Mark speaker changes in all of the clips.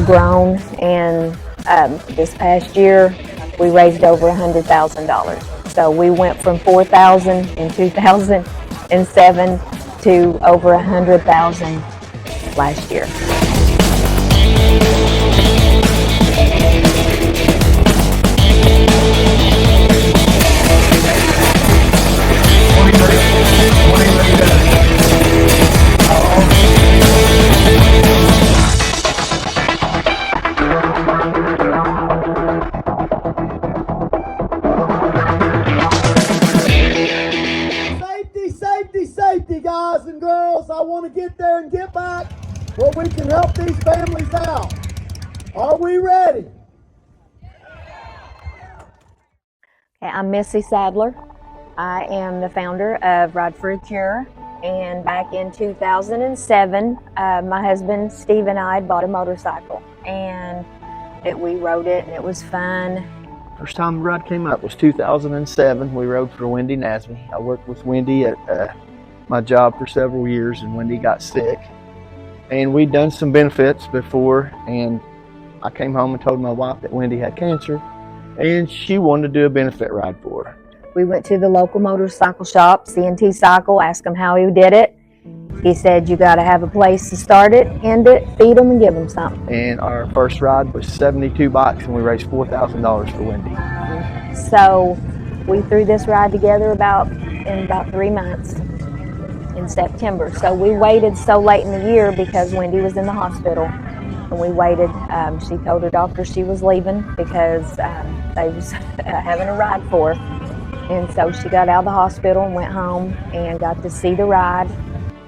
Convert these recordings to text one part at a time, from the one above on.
Speaker 1: grown, and this past year we raised over $100,000. So we went from 4,000 in 2007 to over 100,000 last year.
Speaker 2: Safety, guys and girls. I want to get there and get back where we can help these families out. Are we ready?
Speaker 1: Okay, I'm Missy Sadler. I am the founder of Ride for a Cure, and back in 2007, my husband Steve and I bought a motorcycle, and we rode it, and it was fun.
Speaker 3: First time the ride came out was 2007. We rode for Wendy Nasby. I worked with Wendy at my job for several years, and Wendy got sick. And we'd done some benefits before, and I came home and told my wife that Wendy had cancer, and she wanted to do a benefit ride for her.
Speaker 1: We went to the local motorcycle shop, C&T Cycle, asked him how he did it. He said, you got to have a place to start it, end it, feed them, and give them something.
Speaker 3: And our first ride was 72 bucks, and we raised $4,000 for Wendy.
Speaker 1: So we threw this ride together in about 3 months in September. So we waited so late in the year because Wendy was in the hospital, and we waited. She told her doctor she was leaving because they was having a ride for her. And so she got out of the hospital and went home and got to see the ride.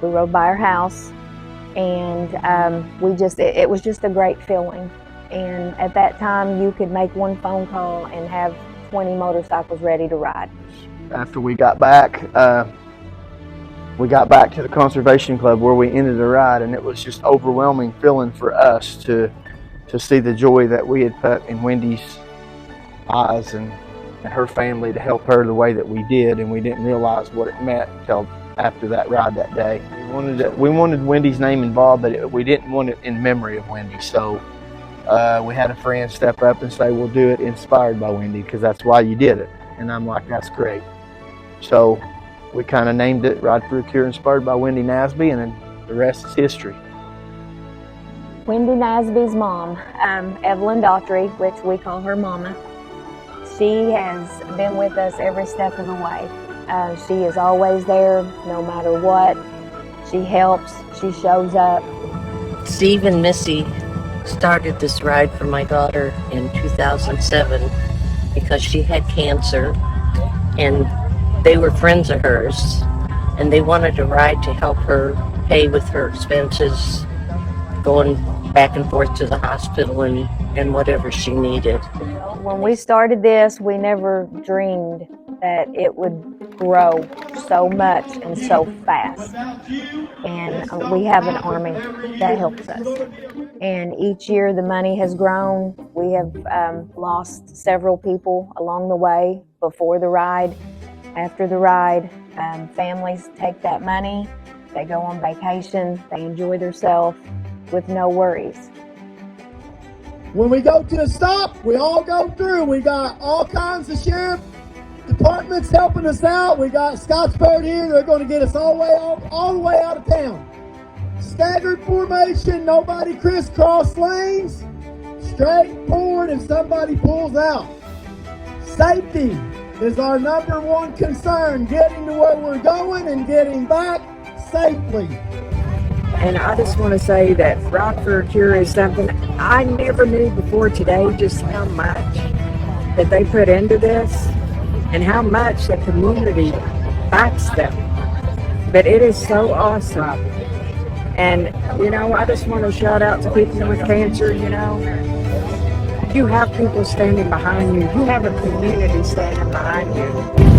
Speaker 1: We rode by her house, and it was just a great feeling. And at that time, you could make one phone call and have 20 motorcycles ready to ride.
Speaker 3: After we got back to the Conservation Club where we ended the ride, and it was just overwhelming feeling for us to see the joy that we had put in Wendy's eyes and her family to help her the way that we did, and we didn't realize what it meant until after that ride that day. We wanted Wendy's name involved, but we didn't want it in memory of Wendy. So we had a friend step up and say, we'll do it inspired by Wendy, because that's why you did it. And I'm like, that's great. So we kind of named it Ride for a Cure, inspired by Wendy Nasby, and then the rest is history.
Speaker 1: Wendy Nasby's mom, Evelyn Daughtry, which we call her Mama, she has been with us every step of the way. She is always there, no matter what. She helps, she shows up.
Speaker 4: Steve and Missy started this ride for my daughter in 2007 because she had cancer, and they were friends of hers, and they wanted a ride to help her pay with her expenses going back and forth to the hospital and whatever she needed.
Speaker 1: When we started this, we never dreamed that it would grow so much and so fast. And we have an army that helps us. And each year the money has grown. We have lost several people along the way, before the ride, after the ride. Families take that money, they go on vacation, they enjoy themselves with no worries.
Speaker 2: When we go to a stop, we all go through. We got all kinds of sheriff departments helping us out. We got Scottsburg here. They're going to get us all the way out of town. Staggered formation, nobody crisscross lanes. Straight forward if somebody pulls out. Safety is our number one concern. Getting to where we're going and getting back safely.
Speaker 5: And I just want to say that Ride for a Cure is something I never knew before today, just how much that they put into this and how much the community backs them. But it is so awesome. And, I just want to shout out to people with cancer, You have people standing behind you. You have a community standing behind you.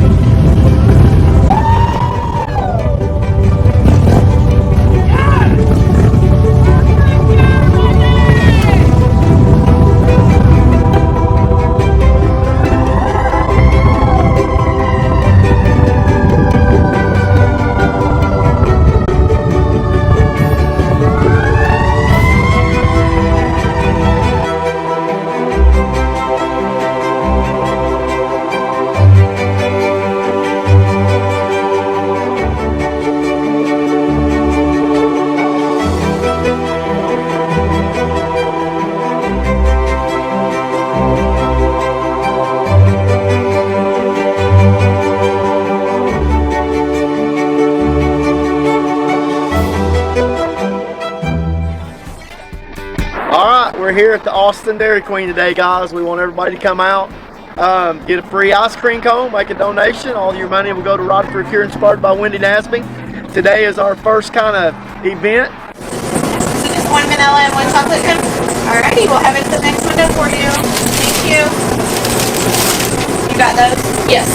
Speaker 3: here at the Austin Dairy Queen today, guys. We want everybody to come out, get a free ice cream cone, make a donation. All your money will go to Rod for a Cure, inspired by Wendy Nasby. Today is our first kind of event.
Speaker 6: So just one vanilla and one chocolate chip. Alrighty, we'll have it to the next window for you. Thank you. You got those? Yes.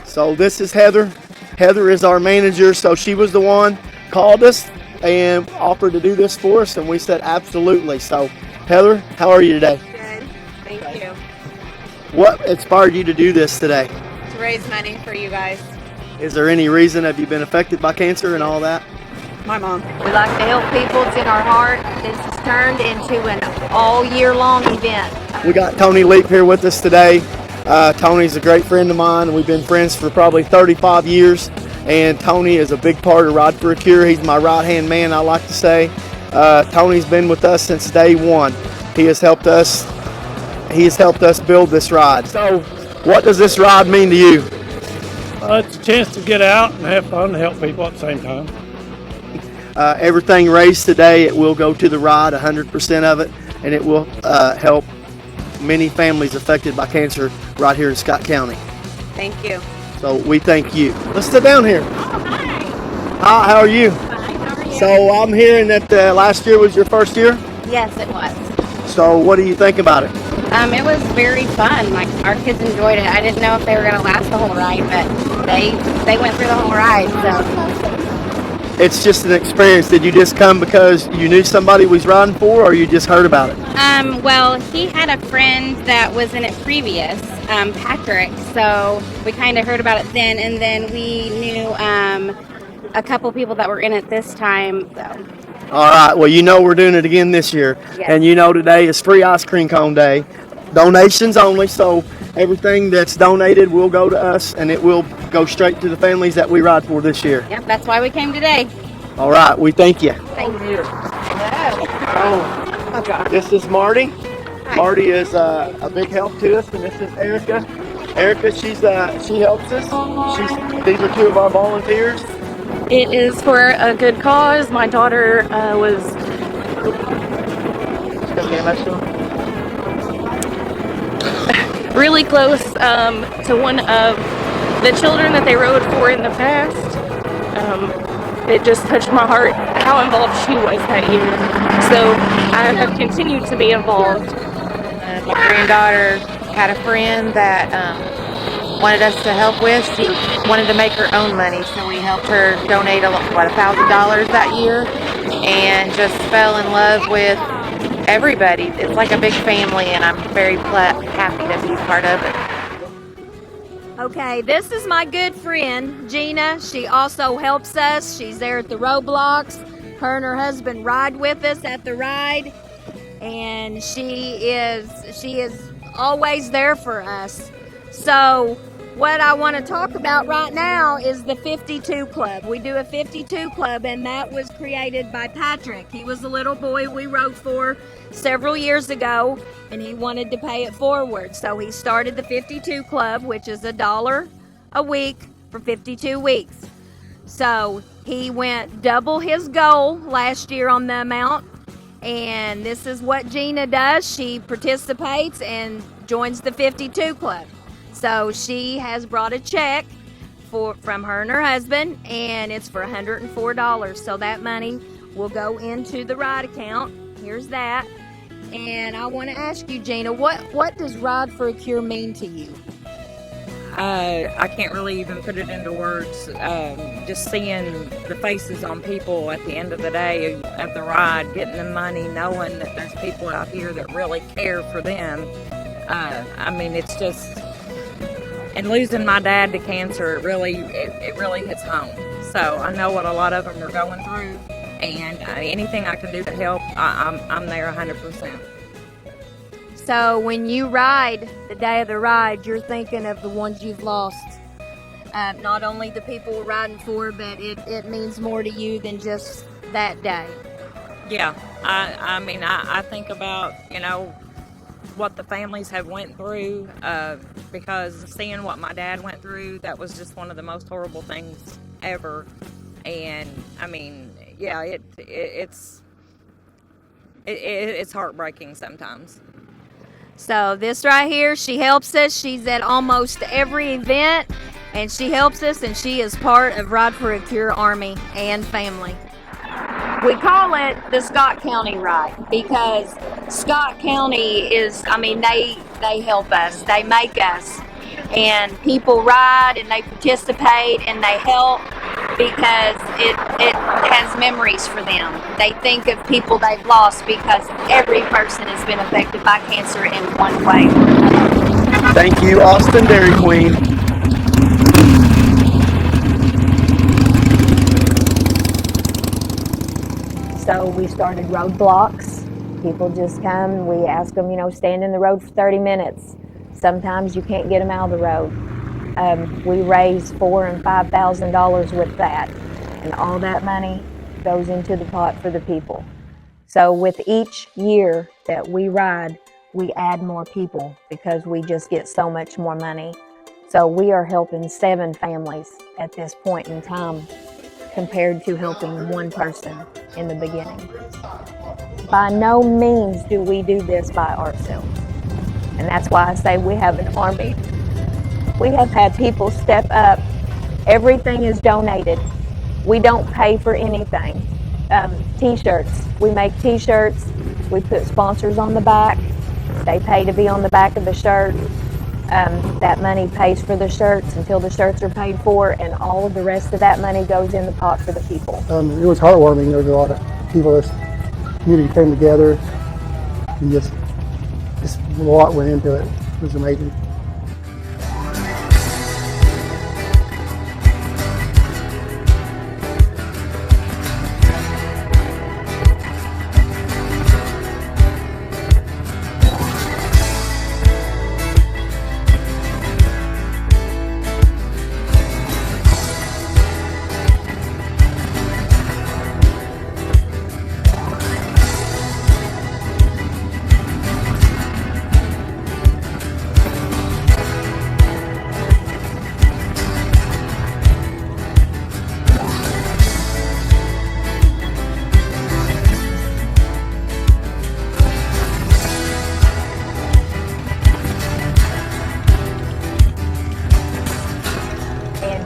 Speaker 3: So this is Heather. Heather is our manager, so she was the one called us and offered to do this for us, and we said absolutely. So Heather, how are you today?
Speaker 6: Good. Thank you.
Speaker 3: What inspired you to do this today?
Speaker 6: To raise money for you guys.
Speaker 3: Is there any reason? Have you been affected by cancer and all that?
Speaker 6: My mom.
Speaker 1: We like to help people. It's in our heart. This has turned into an all-year-long event.
Speaker 3: We got Tony Leap here with us today. Tony's a great friend of mine. We've been friends for probably 35 years, and Tony is a big part of Rod for a Cure. He's my right-hand man, I like to say. Tony's been with us since day one. He has helped us build this ride. So what does this ride mean to you?
Speaker 7: It's a chance to get out and have fun and help people at the same time.
Speaker 3: Everything raised today, it will go to the ride, 100% of it, and it will help many families affected by cancer right here in Scott County.
Speaker 6: Thank you.
Speaker 3: So we thank you. Let's sit down here. Hi, how are you?
Speaker 6: Fine, how are you?
Speaker 3: So I'm hearing that last year was your first year.
Speaker 6: Yes, it was.
Speaker 3: So what do you think about it?
Speaker 6: It was very fun. Like, our kids enjoyed it. I didn't know if they were going to last the whole ride, but they went through the whole ride. So
Speaker 3: It's just an experience. Did you just come because you knew somebody was riding for, or you just heard about it?
Speaker 8: Well, he had a friend that was in it previous, Patrick, so we kind of heard about it then, and then we knew a couple people that were in it this time, so.
Speaker 3: All right, well, you know we're doing it again this year,
Speaker 8: Yes.
Speaker 3: and you know today is free ice cream cone day. Donations only, so everything that's donated will go to us, and it will go straight to the families that we ride for this year.
Speaker 8: Yep, that's why we came today.
Speaker 3: All right, we thank you.
Speaker 8: Thank you.
Speaker 3: This is Marty. Marty is a big help to us, and this is Erica. Erica, she helps us. These are two of our volunteers.
Speaker 9: It is for a good cause. My daughter was really close to one of the children that they rode for in the past. It just touched my heart how involved she was that year. So I have continued to be involved.
Speaker 10: My granddaughter had a friend that wanted us to help with. She wanted to make her own money, so we helped her donate $1,000 that year, and just fell in love with everybody. It's like a big family, and I'm very happy to be part of it.
Speaker 1: Okay, this is my good friend, Gina. She also helps us. She's there at the roadblocks. Her and her husband ride with us at the ride. And she is always there for us. So what I want to talk about right now is the 52 Club. We do a 52 Club, and that was created by Patrick. He was a little boy we rode for several years ago, and he wanted to pay it forward. So he started the 52 Club, which is $1 a week for 52 weeks. So he went double his goal last year on the amount. And this is what Gina does. She participates and joins the 52 Club. So she has brought a check from her and her husband, and it's for $104. So that money will go into the ride account. Here's that. And I want to ask you, Gina, what does Ride for a Cure mean to you?
Speaker 5: I can't really even put it into words. Just seeing the faces on people at the end of the day at the ride, getting the money, knowing that there's people out here that really care for them. I mean, it's just, and losing my dad to cancer, it really hits home. So I know what a lot of them are going through, and anything I can do to help, I'm there 100%.
Speaker 1: So when you ride the day of the ride, you're thinking of the ones you've lost. Not only the people we're riding for, but it means more to you than just that day.
Speaker 5: Yeah, I mean, I think about, what the families have went through, because seeing what my dad went through, that was just one of the most horrible things ever. And I mean, yeah, it's
Speaker 11: it's heartbreaking sometimes.
Speaker 1: So this right here, she helps us. She's at almost every event, and she helps us, and she is part of Ride for a Cure Army and family. We call it the Scott County Ride because Scott County is, they help us, they make us, and people ride and they participate and they help because it has memories for them. They think of people they've lost because every person has been affected by cancer in one way or another.
Speaker 3: Thank you, Austin Dairy Queen.
Speaker 1: So we started roadblocks. People just come, we ask them, stand in the road for 30 minutes. Sometimes you can't get them out of the road. We raise $4,000 and $5,000 with that, and all that money goes into the pot for the people. So with each year that we ride, we add more people because we just get so much more money. So we are helping 7 families at this point in time compared to helping one person in the beginning. By no means do we do this by ourselves. And that's why I say we have an army. We have had people step up. Everything is donated. We don't pay for anything. T-shirts. We make T-shirts. We put sponsors on the back. They pay to be on the back of the shirt. That money pays for the shirts until the shirts are paid for, and all of the rest of that money goes in the pot for the people.
Speaker 12: It was heartwarming. There was a lot of people, this community came together, and just a lot went into it. It was amazing.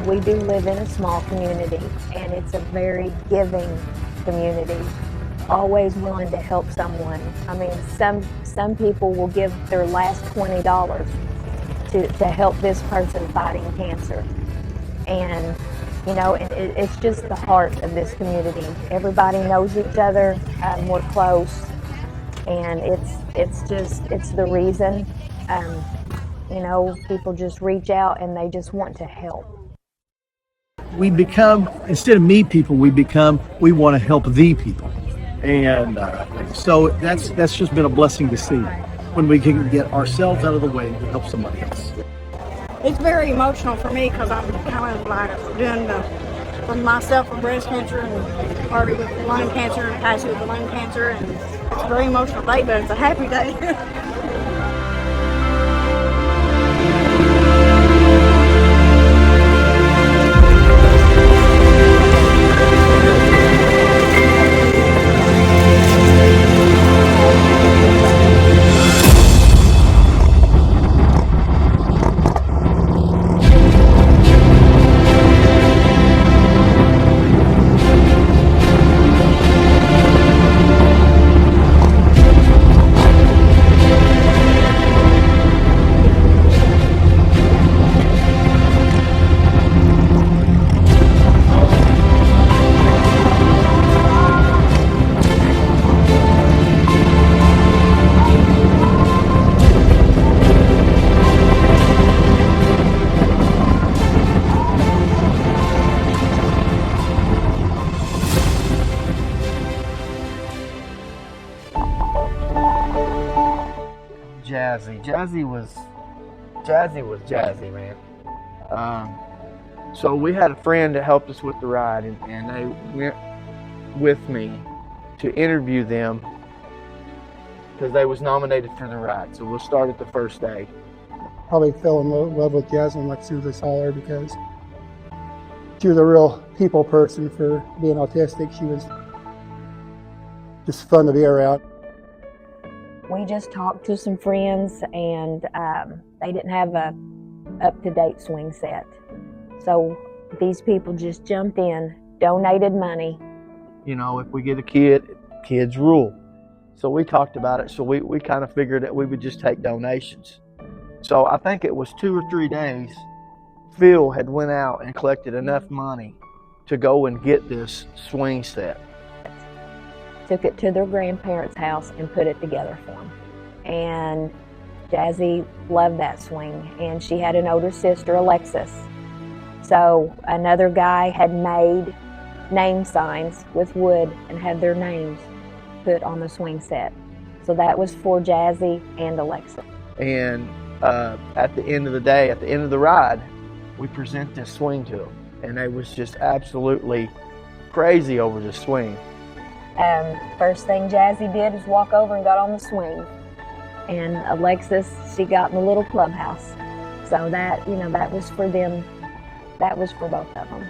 Speaker 1: We do live in a small community, and it's a very giving community, always willing to help someone. Some people will give their last $20 to help this person fighting cancer. And, it's just the heart of this community. Everybody knows each other, we're close, and it's the reason, people just reach out and they just want to help.
Speaker 13: We become, instead of me people, we want to help the people. And so that's just been a blessing to see when we can get ourselves out of the way to help somebody else.
Speaker 14: It's very emotional for me because I'm kind of like doing for myself with breast cancer and already with lung cancer, Cassie with lung cancer, and it's a very emotional day, but it's a happy day.
Speaker 3: Jazzy was jazzy, man. So we had a friend that helped us with the ride, and they went with me to interview them because they was nominated for the ride. So we'll start at the first day.
Speaker 12: Probably fell in love with Jasmine like as soon as I saw her because she was a real people person for being autistic. She was just fun to be around.
Speaker 1: we just talked to some friends, and they didn't have a up-to-date swing set. So these people just jumped in, donated money.
Speaker 3: You know, if we get a kid, kids rule. So we talked about it. So we kind of figured that we would just take donations. So I think it was 2 or 3 days, Phil had went out and collected enough money to go and get this swing set.
Speaker 1: Took it to their grandparents' house and put it together for them. And Jazzy loved that swing, and she had an older sister, Alexis. So another guy had made name signs with wood and had their names put on the swing set. So that was for Jazzy and Alexis.
Speaker 3: And at the end of the day, at the end of the ride, we present this swing to them, and they was just absolutely crazy over the swing.
Speaker 1: First thing Jazzy did is walk over and got on the swing. And Alexis, she got in the little clubhouse. So that, you know, that was for them. That was for both of them.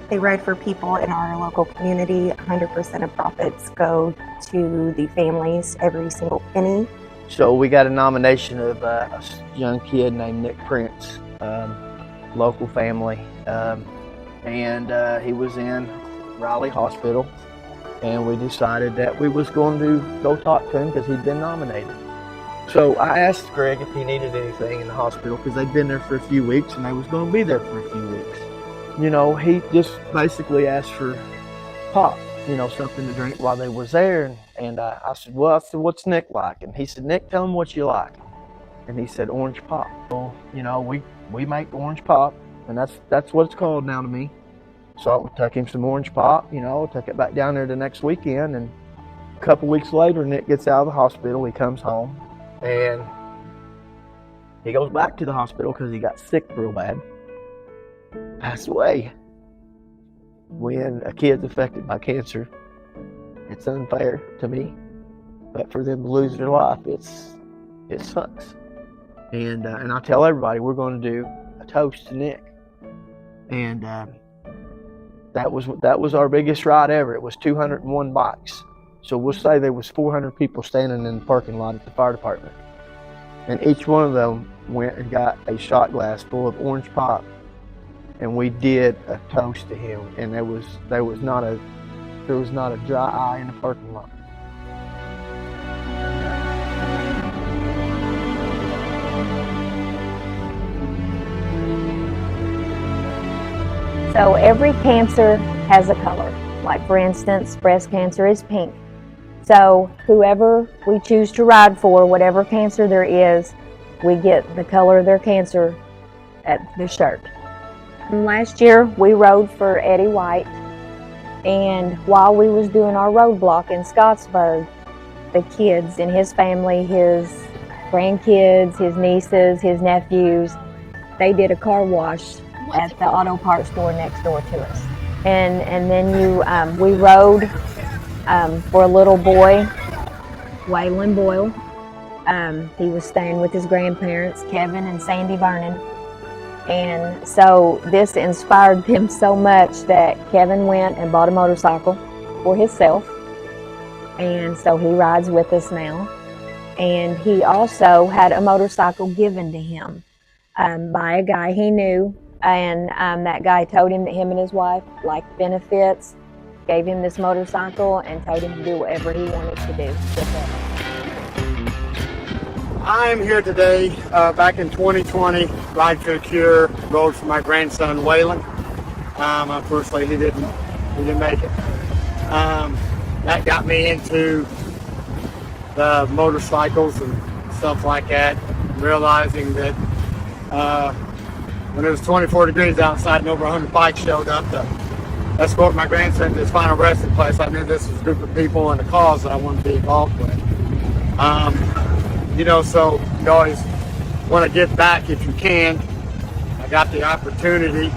Speaker 15: They ride for people in our local community. 100% of profits go to the families, every single penny.
Speaker 3: So we got a nomination of a young kid named Nick Prince, local family. And he was in Raleigh Hospital. And we decided that we was going to go talk to him because he'd been nominated. So I asked Greg if he needed anything in the hospital because they'd been there for a few weeks and they was going to be there for a few weeks. You know, he just basically asked for pop, you know, something to drink while they was there. And I said, what's Nick like? And he said, Nick, tell him what you like. And he said, orange pop. Well, you know, we make orange pop, and that's what it's called now to me. So I took him some orange pop, you know, took it back down there the next weekend, and a couple weeks later, Nick gets out of the hospital, he comes home, and he goes back to the hospital because he got sick real bad. Passed away. When a kid's affected by cancer, it's unfair to me, but for them to lose their life, it sucks. And I tell everybody we're going to do a toast to Nick, and that was our biggest ride ever. It was 201 bikes. So we'll say there was 400 people standing in the parking lot at the fire department. And each one of them went and got a shot glass full of orange pop. And we did a toast to him. And there was not a dry eye in the parking lot.
Speaker 1: So every cancer has a color. Like for instance, breast cancer is pink. So whoever we choose to ride for, whatever cancer there is, we get the color of their cancer at the shirt. And last year we rode for Eddie White, and while we was doing our roadblock in Scottsburg, the kids in his family, his grandkids, his nieces, his nephews, they did a car wash at the auto parts store next door to us. And then we rode for a little boy, Waylon Boyle. He was staying with his grandparents, Kevin and Sandy Vernon. And so this inspired them so much that Kevin went and bought a motorcycle for himself. And so he rides with us now. And he also had a motorcycle given to him by a guy he knew. And that guy told him that him and his wife liked benefits, gave him this motorcycle, and told him to do whatever he wanted to do with it.
Speaker 16: I am here today, back in 2020, Ride for a Cure, rode for my grandson Waylon. Unfortunately, he didn't make it. That got me into the motorcycles and stuff like that, realizing that when it was 24 degrees outside and over 100 bikes showed up to escort my grandson to his final resting place, I knew this was a group of people and a cause that I wanted to be involved with. You know, so you always want to give back if you can. I got the opportunity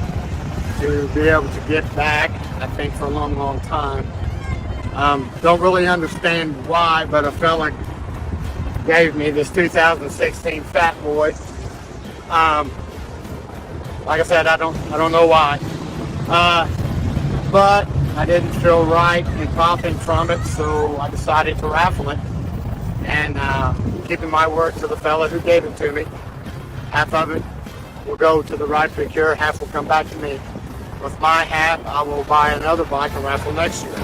Speaker 16: to be able to give back, I think, for a long, long time. Don't really understand why, but a fella gave me this 2016 Fat Boy. Like I said, I don't know why, but I didn't feel right in profiting from it, so I decided to raffle it. and keeping my word to the fella who gave it to me. Half of it will go to the Ride for the Cure, half will come back to me. With my half, I will buy another bike and raffle next year.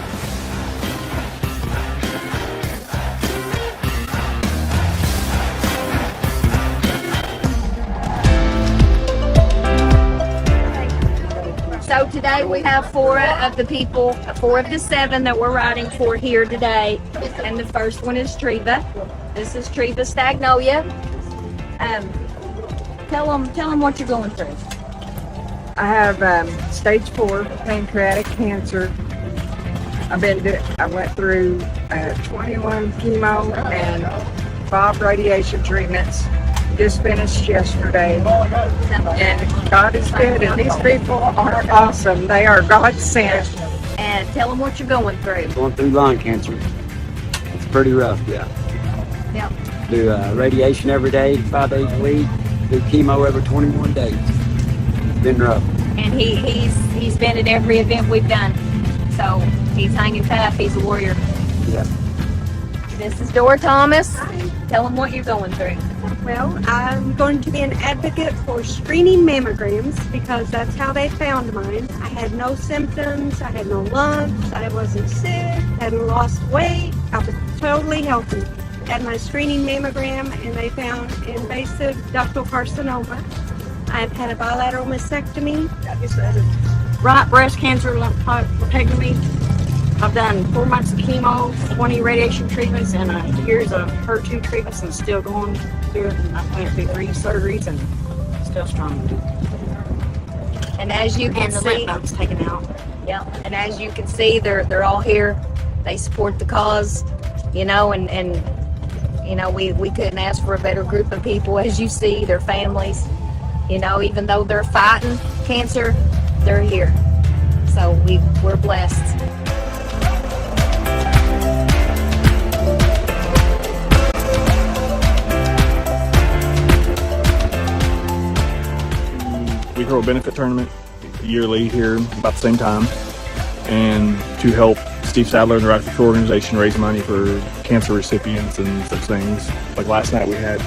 Speaker 17: So today we have four of the 7 that we're riding for here today. And the first one is Treva. This is Treva Stagnolia. Tell them what you're going through.
Speaker 5: I have stage 4 pancreatic cancer. I went through 21 chemo and 5 radiation treatments. Just finished yesterday, and God is good, and these people are awesome. They are God sent.
Speaker 17: And tell them what you're going through.
Speaker 18: Going through lung cancer. It's pretty rough, yeah.
Speaker 17: Yep.
Speaker 18: Do radiation every day, 5 days a week. Do chemo every 21 days. It's been rough.
Speaker 17: And he's been at every event we've done. So he's hanging tough. He's a warrior.
Speaker 18: Yeah.
Speaker 17: This is Dora Thomas. Tell them what you're going through.
Speaker 19: Well, I'm going to be an advocate for screening mammograms because that's how they found mine. I had no symptoms, I had no lumps, I wasn't sick, hadn't lost weight, I was totally healthy. Had my screening mammogram and they found invasive ductal carcinoma. I've had a bilateral mastectomy, right breast cancer lumpectomy. I've done 4 months of chemo, 20 radiation treatments, and years of HER2 treatments, and still going through it. And I went through 3 surgeries and still strong.
Speaker 17: And as you can
Speaker 19: the
Speaker 17: see,
Speaker 19: lymph nodes taken out.
Speaker 17: Yeah. And as you can see, they're all here. They support the cause, you know, and you know we couldn't ask for a better group of people. As you see, their families, you know, even though they're fighting cancer, they're here. So we're blessed.
Speaker 20: We throw a benefit tournament yearly here about the same time, and to help Steve Sadler and the Ride for the Cure organization raise money for cancer recipients and such things. Like last night we had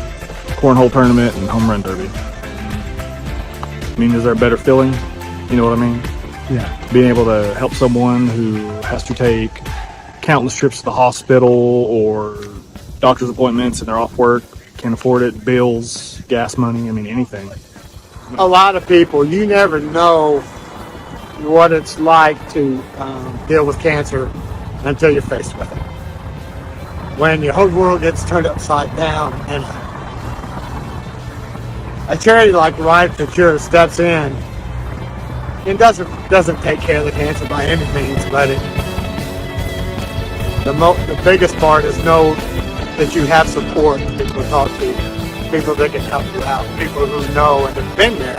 Speaker 20: cornhole tournament and home run derby. I mean, is there a better feeling? You know what I mean?
Speaker 12: Yeah.
Speaker 20: Being able to help someone who has to take countless trips to the hospital or doctor's appointments and they're off work, can't afford it, bills, gas money, I mean, anything.
Speaker 16: A lot of people, you never know what it's like to deal with cancer until you're faced with it. When your whole world gets turned upside down and a charity like Ride for the Cure steps in, it doesn't take care of the cancer by any means, but the biggest part is know that you have support, people to talk to, people that can help you out, people who know and have been there.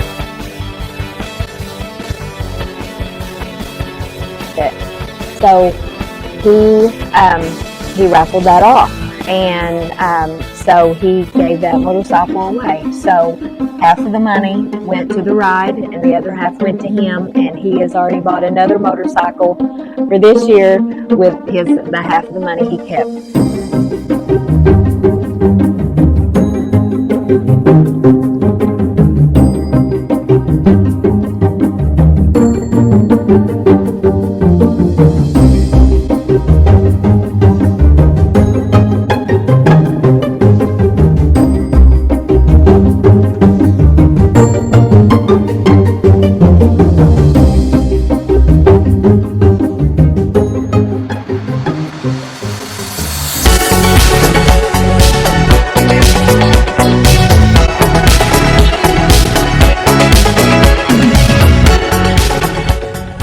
Speaker 1: So he raffled that off, and so he gave that motorcycle away. So half of the money went to the ride, and the other half went to him. And he has already bought another motorcycle for this year with the half of the money he kept.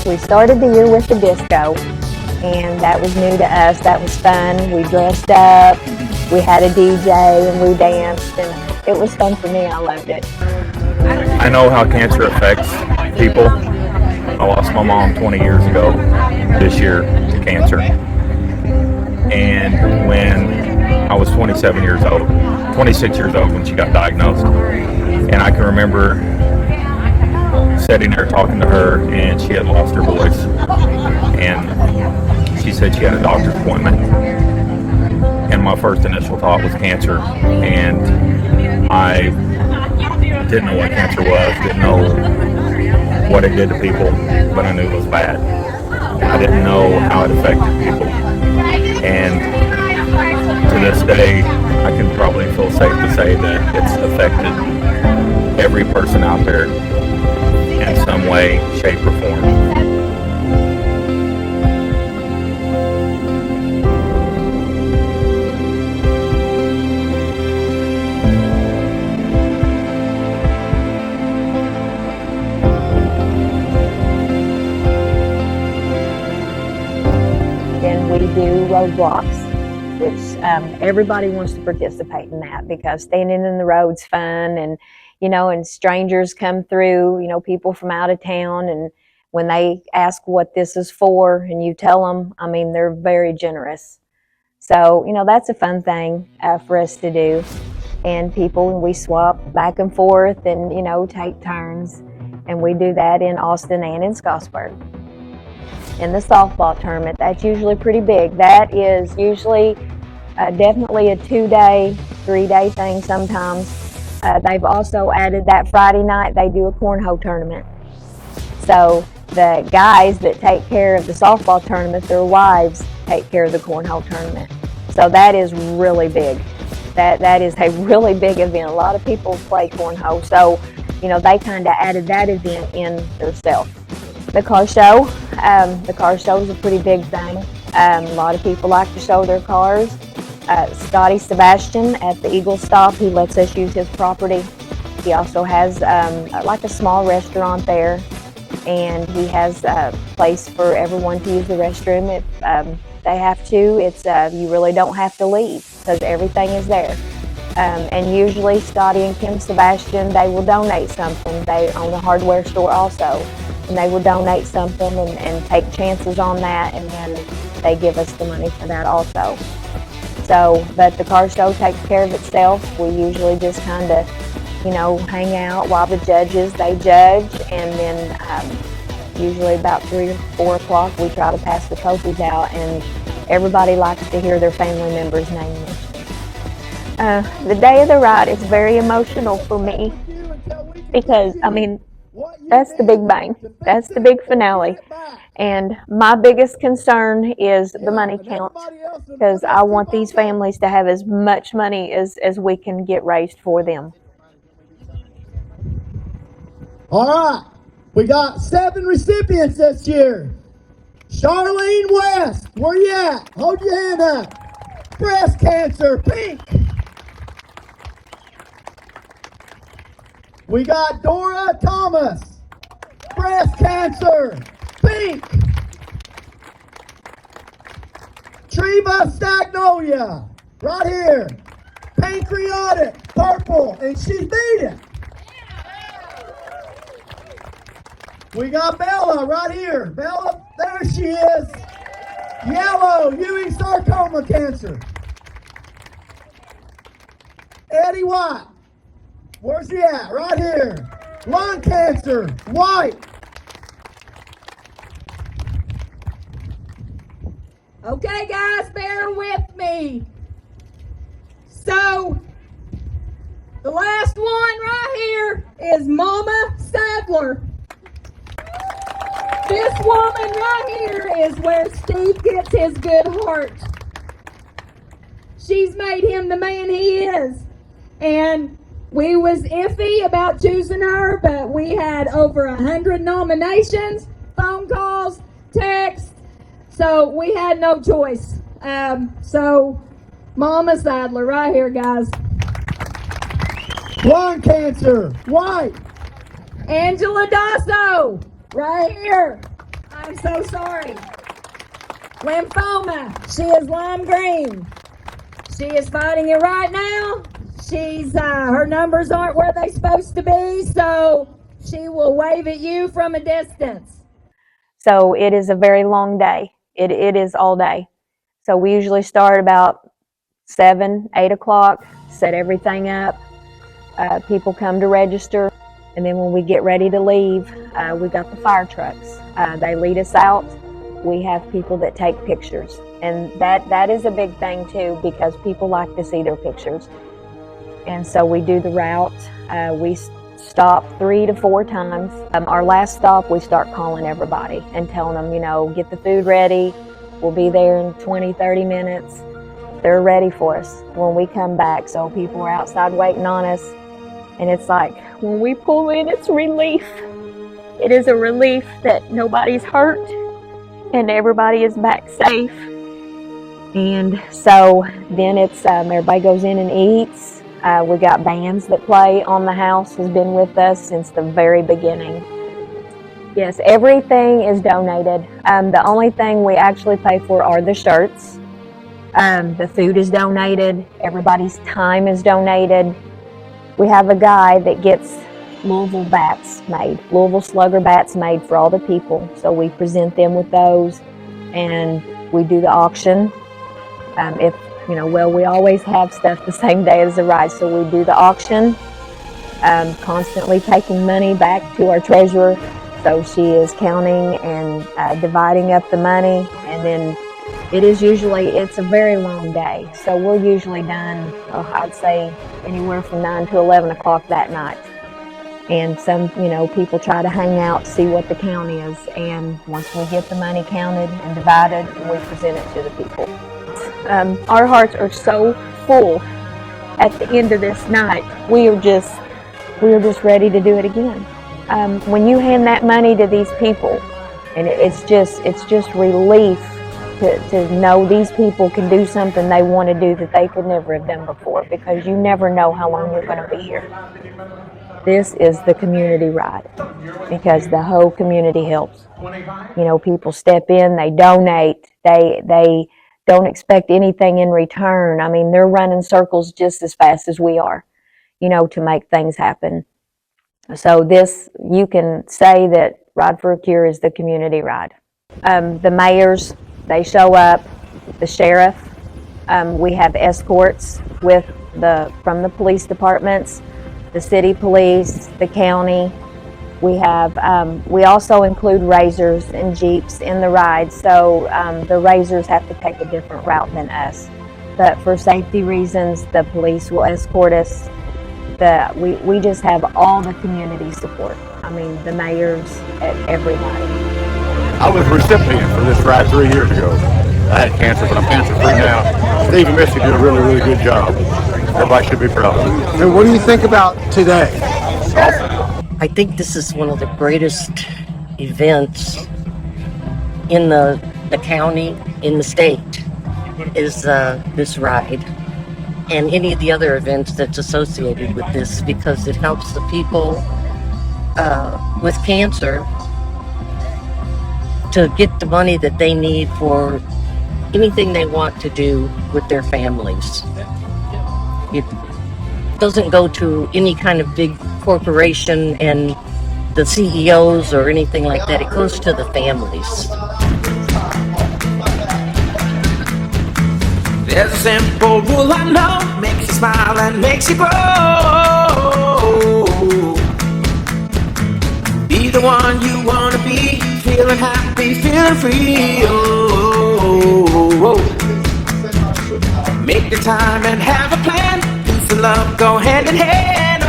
Speaker 1: We started the year with the disco, and that was new to us. That was fun. We dressed up, we had a DJ, and we danced, and it was fun for me. I loved it.
Speaker 21: I know how cancer affects people. I lost my mom 20 years ago this year to cancer. And when I was 26 years old when she got diagnosed. And I can remember sitting there talking to her, and she had lost her voice. And she said she had a doctor's appointment. and my first initial thought was cancer, and I didn't know what cancer was, didn't know what it did to people, but I knew it was bad. I didn't know how it affected people, and to this day, I can probably feel safe to say that it's affected every person out there in some way, shape, or form.
Speaker 1: Then we do roadblocks, which everybody wants to participate in that because standing in the road's fun, and and strangers come through, people from out of town, and when they ask what this is for and you tell them, I mean, they're very generous. So, that's a fun thing for us to do. And we swap back and forth and, take turns. And we do that in Austin and in Scottsburg. In the softball tournament, that's usually pretty big. That is usually definitely a 2-day, 3-day thing sometimes. They've also added that Friday night, they do a cornhole tournament. So the guys that take care of the softball tournament, their wives take care of the cornhole tournament. So that is really big. That is a really big event. A lot of people play cornhole, so they kind of added that event in themselves. The car show. The car show is a pretty big thing. A lot of people like to show their cars. Scotty Sebastian at the Eagle Stop, he lets us use his property. He also has like a small restaurant there, and he has a place for everyone to use the restroom if they have to. It's you really don't have to leave because everything is there. And usually Scotty and Kim Sebastian, they will donate something. They own a hardware store also, and they will donate something and take chances on that, and then they give us the money for that also. So, but the car show takes care of itself. We usually just kind of, hang out while the judges, they judge, and then usually about 3 or 4 o'clock, we try to pass the trophies out, and everybody likes to hear their family member's name mentioned. The day of the ride is very emotional for me because, that's the big bang. That's the big finale. And my biggest concern is the money count because I want these families to have as much money as we can get raised for them.
Speaker 2: All right, we got 7 recipients this year. Charlene West, where you at? Hold your hand up. Breast cancer, pink. We got Dora Thomas, breast cancer, pink. Treva Stagnolia, right here, pancreatic, purple, and she beat it. We got Bella right here. Bella, there she is. Yellow, Ewing sarcoma cancer. Eddie White, where's he at? Right here. Lung cancer, white.
Speaker 4: Okay, guys, bear with me. So, the last one right here is Mama Sadler. This woman right here is where Steve gets his good heart. She's made him the man he is. And we was iffy about choosing her, but we had over 100 nominations, phone calls, texts, so we had no choice. So Mama Sadler right here, guys.
Speaker 2: Lung cancer, white.
Speaker 4: Angela Dasso, right here. I'm so sorry. Lymphoma, she is lime green. She is fighting it right now. She's, her numbers aren't where they're supposed to be, so she will wave at you from a distance.
Speaker 1: So it is a very long day. It is all day. So we usually start about 7, 8 o'clock, set everything up. People come to register, and then when we get ready to leave, we got the fire trucks. They lead us out. We have people that take pictures. And that is a big thing too, because people like to see their pictures. And so we do the route. We stop 3 to 4 times. Our last stop, we start calling everybody and telling them, get the food ready. We'll be there in 20, 30 minutes. They're ready for us when we come back. So people are outside waiting on us. And it's like, when we pull in, it's relief. It is a relief that nobody's hurt and everybody is back safe. And so then it's everybody goes in and eats. We got bands that play on the house, has been with us since the very beginning. Yes, everything is donated. The only thing we actually pay for are the shirts. The food is donated. Everybody's time is donated. We have a guy that gets Louisville bats made, Louisville slugger bats made for all the people. So we present them with those, and we do the auction. We always have stuff the same day as the ride, so we do the auction, constantly taking money back to our treasurer. So she is counting and dividing up the money, and then it's a very long day. So we're usually done, I'd say anywhere from 9 to 11 o'clock that night. And some, people try to hang out, see what the count is. And once we get the money counted and divided, we present it to the people. Our hearts are so full at the end of this night. We are just ready to do it again. When you hand that money to these people, and it's just relief to know these people can do something they want to do that they could never have done before, because you never know how long you're going to be here. This is the community ride, because the whole community helps. People step in, they donate, they don't expect anything in return. I mean, they're running circles just as fast as we are, to make things happen. So you can say that Ride for a Cure is the community ride. The mayors, they show up, the sheriff, we have escorts from the police departments, the city police, the county. We also include razors and Jeeps in the ride, so the razors have to take a different route than us. But for safety reasons, the police will escort us. We just have all the community support. I mean, the mayors, everybody.
Speaker 21: I was a recipient for this ride 3 years ago. I had cancer, but I'm cancer-free now. Steve and Misty did a really, really good job. Everybody should be proud of them.
Speaker 2: And what do you think about today?
Speaker 7: I think this is one of the greatest events in the county, in the state, is this ride. And any of the other events that's associated with this, because it helps the people with cancer to get the money that they need for anything they want to do with their families. It doesn't go to any kind of big corporation and the CEOs or anything like that. It goes to the families.
Speaker 22: There's a simple rule I know, makes you smile and makes you grow. Be the one you wanna be, feeling happy, feeling free. Make the time and have a plan. Peace and love go hand in hand.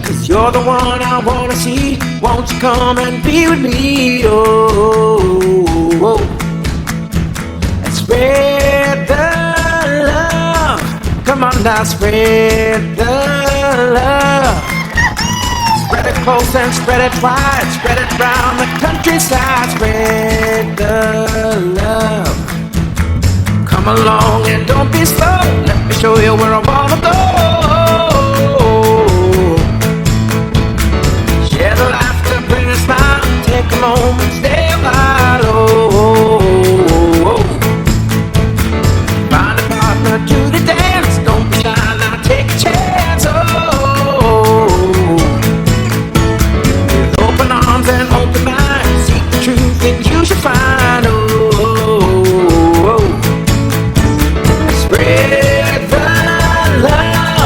Speaker 22: Cause you're the one I wanna see. Won't you come and be with me? And spread the love. Come on now, spread the love. Spread it close and spread it wide. Spread it round the countryside. Spread the love. Come along and don't be slow. Let me show you where I wanna go. Share the laughter, bring a smile. Take a moment, stay a while. Find a partner to the dance. Don't be shy, now take a chance. With open arms and open mind, seek the truth and you should find. Spread the love.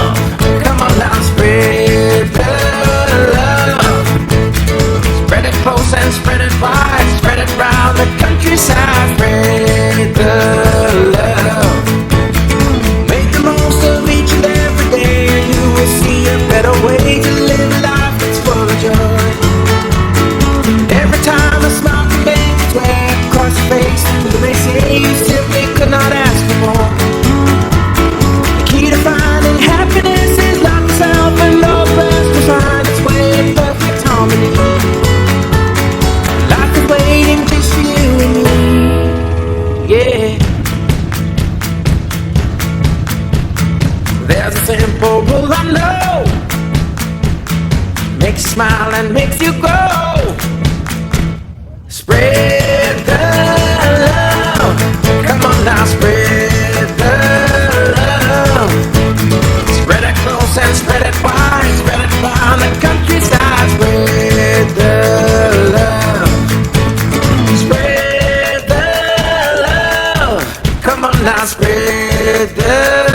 Speaker 22: makes you smile and makes you grow. Spread the love. Come on now, spread the love. Spread it close and spread it wide. Spread it on the countryside. Spread the love. Spread the love. Come on now, spread the love.